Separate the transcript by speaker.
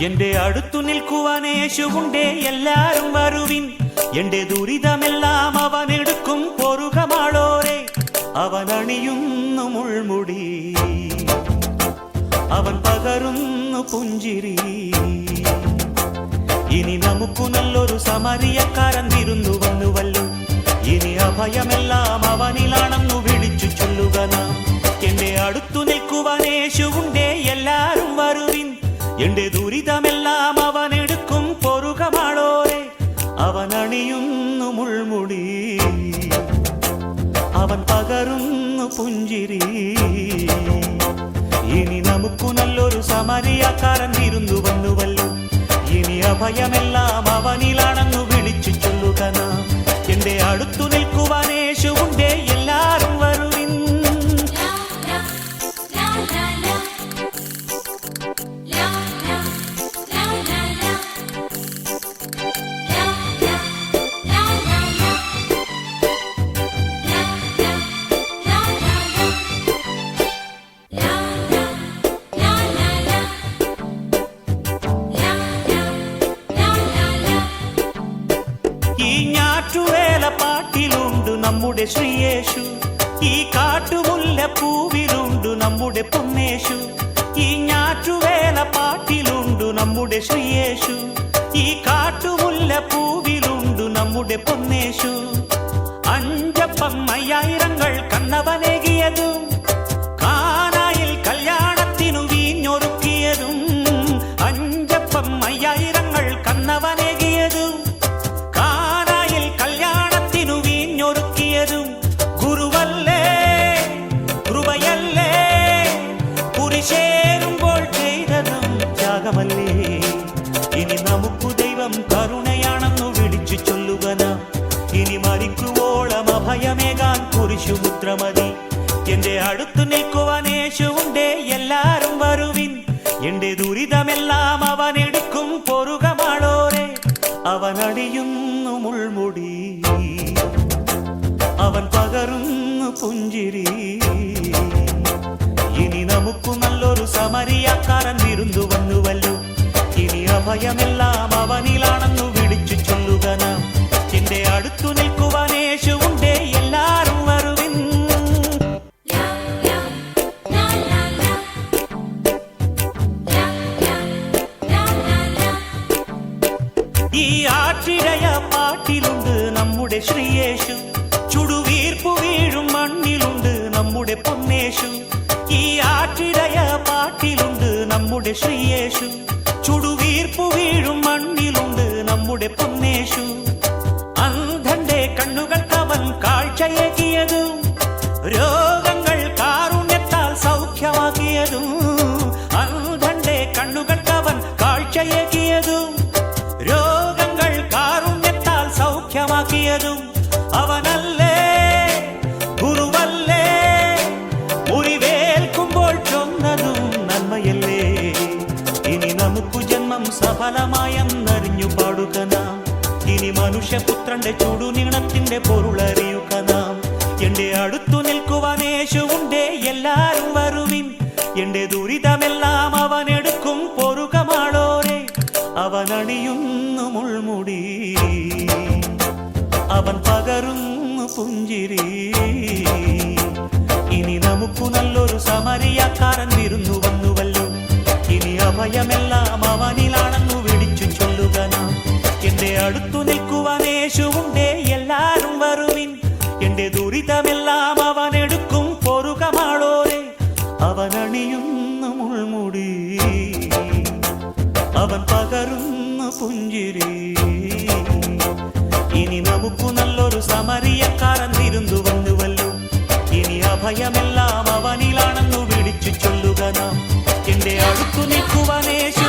Speaker 1: എന്റെ അടുത്തു നിൽക്കുവാൻ യേശുവുണ്ടേ, എല്ലാരും വരുവിൻ. എന്റെ ദുരിതമെല്ലാം അവനെടുക്കും, പൊറുകമാളോരെ. അവൻ അണിയുന്നു മുൾമുടി, അവൻ പകരുന്നു പുഞ്ചിരി. ഇനി നമുക്കു നല്ലൊരു സമരിയക്കാരൻ വിരുന്നു വന്നുവല്ലോ. ഇനി അഭയമെല്ലാം അവനിലാണെന്നു വിളിച്ചു ചൊല്ലുക നാം. എന്റെ അടുത്തു നിൽക്കുവാൻ യേശുവുണ്ടേ, എല്ലാരും വരുവിൻ. എന്റെ ദുരിതമെല്ലാം അവനെടുക്കും, പൊറുകമാളോരെ. അവൻ അണിയുന്നു മുൾമുടി, അവൻ പകരുന്നു പുഞ്ചിരി. ഇനി നമുക്കു നല്ലൊരു സമരിയക്കാരൻ വിരുന്നു വന്നുവല്ലോ. ഇനി അഭയമെല്ലാം അവനിലാണെന്നു വിളിച്ചു ചൊല്ലുക നാം. എന്റെ അടുത്തു നിൽക്കുവാൻ യേശുവുണ്ടേ, എല്ലാരും വരുവിൻ. ഈ ഞാറ്റുവേല പാട്ടിലുണ്ട് നമ്മുടെ ശ്രീയേശു, ഈ കാട്ടുമുല്ല പൂവിലുണ്ട് നമ്മുടെ പൊന്നേശു. ഈ ഞാറ്റുവേല പാട്ടിലുണ്ട് നമ്മുടെ ശ്രീയേശു, ഈ കാട്ടുമുല്ല പൂവിലുണ്ട് നമ്മുടെ പൊന്നേശു. അഞ്ചപ്പം 5000 കണ്ണവനേകിയതും, കാനായിൽ കല്യാണത്തിനു വീഞ്ഞൊരുക്കിയതും. അഞ്ചപ്പം 5000 കണ്ണവനേകിയതും, കാനായിൽ കല്യാണത്തിനു വീഞ്ഞൊരുക്കിയതും. ഗുരുവല്ലേ, കൃപയല്ലേ, കുരിശേറുമ്പോൾ ചെയ്തതും ത്യാഗമല്ലേ. ഇനി നമുക്കു ദൈവം കരുണയാണെന്നു വിളിച്ചു ചൊല്ലുക നാം. ഇനി മരിക്കുവോളം അഭയമേകാൻ കുരിശുമുദ്രമതി. എന്റെ അടുത്തു നിൽക്കുവാൻ യേശുവുണ്ടേ, എല്ലാരും വരുവിൻ. എന്റെ ദുരിതമെല്ലാം അവനെടുക്കും, പൊറുകമാളോരെ. അവൻ അണിയുന്നു മുൾമുടി, അവൻ പകരുന്നു പുഞ്ചിരി. ഇനി നമുക്കു നല്ലൊരു സമരിയക്കാരൻ വിരുന്നു വന്നുവല്ലോ. ഇനി അഭയമെല്ലാം അവനിലാണെന്നു വിളിച്ചു ചൊല്ലുക നാം. എന്റെ അടുത്തു നിൽക്കുവാൻ യേശുവുണ്ടേ, എല്ലാരും വരുവിൻ. ഈ ആട്ടിടയ പാട്ടിലുണ്ട് നമ്മുടെ ശ്രീയേശു, ചുടുവീർപ്പു വീഴും മണ്ണിലുണ്ട് നമ്മുടെ പൊന്നേശു. ഈ ആട്ടിടയ പാട്ടിലുണ്ട് നമ്മുടെ ശ്രീയേശു, ചുടുവീർപ്പു വീഴും മണ്ണിലുണ്ട് നമ്മുടെ പൊന്നേശു. അന്ധന്റെ കണ്ണുകൾക്കവൻ കാഴ്ചയേകിയതും, രോഗങ്ങൾ കാരുണ്യത്താൽ സൗഖ്യമാക്കിയതും. അന്ധന്റെ കണ്ണുകൾക്കവൻ കാഴ്ചയേകിയതും, രോഗങ്ങൾ കാരുണ്യത്താൽ സൗഖ്യമാക്കിയതും. അവനല്ലേ, ഗുരുവല്ലേ, മുറിവേൽക്കുമ്പോൾ ചൊന്നതും നന്മയല്ലേ. ഇനി നമുക്കു ജന്മം സഫലമായെന്നറിഞ്ഞു പാടുക നാം. ഇനി മനുഷ്യപുത്രന്റെ ചുടുനീളത്തിന്റെ പൊരുളറിയുക നാം. എന്റെ അടുത്തു നിൽക്കുവാൻ യേശുവുണ്ടേ, എല്ലാരും വരുവിൻ. എന്റെ ദുരിതമെല്ലാം അവനെടുക്കും, പൊറുകമാളോരെ. അവൻ അണിയുന്നു മുൾമുടി, അവൻ പകരുന്നു പുഞ്ചിരി. ഇനി നമുക്കു നല്ലൊരു സമരിയക്കാരൻ വിരുന്നു വന്നുവല്ലോ. ഇനി അഭയമെല്ലാം അവനിലാണെന്നു വിളിച്ചു ചൊല്ലുക നാം. എന്റെ അടുത്തു നിൽക്കുവാൻ യേശുവുണ്ടേ, എല്ലാരും വരുവിൻ. എന്റെ ദുരിതമെല്ലാം അവനെടുക്കും, പൊറുകമാളോരെ. അവൻ അണിയുന്നു മുൾമുടി, അവൻ പകരുന്നു പുഞ്ചിരി. ഇനി നമുക്കു നല്ലൊരു സമരിയക്കാരൻ വിരുന്നു വന്നുവല്ലോ. ഇനി അഭയമെല്ലാം അവനിലാണെന്നു വിളിച്ചു ചൊല്ലുക നാം. എന്റെ അടുത്തു നിൽക്കുവാൻ യേശു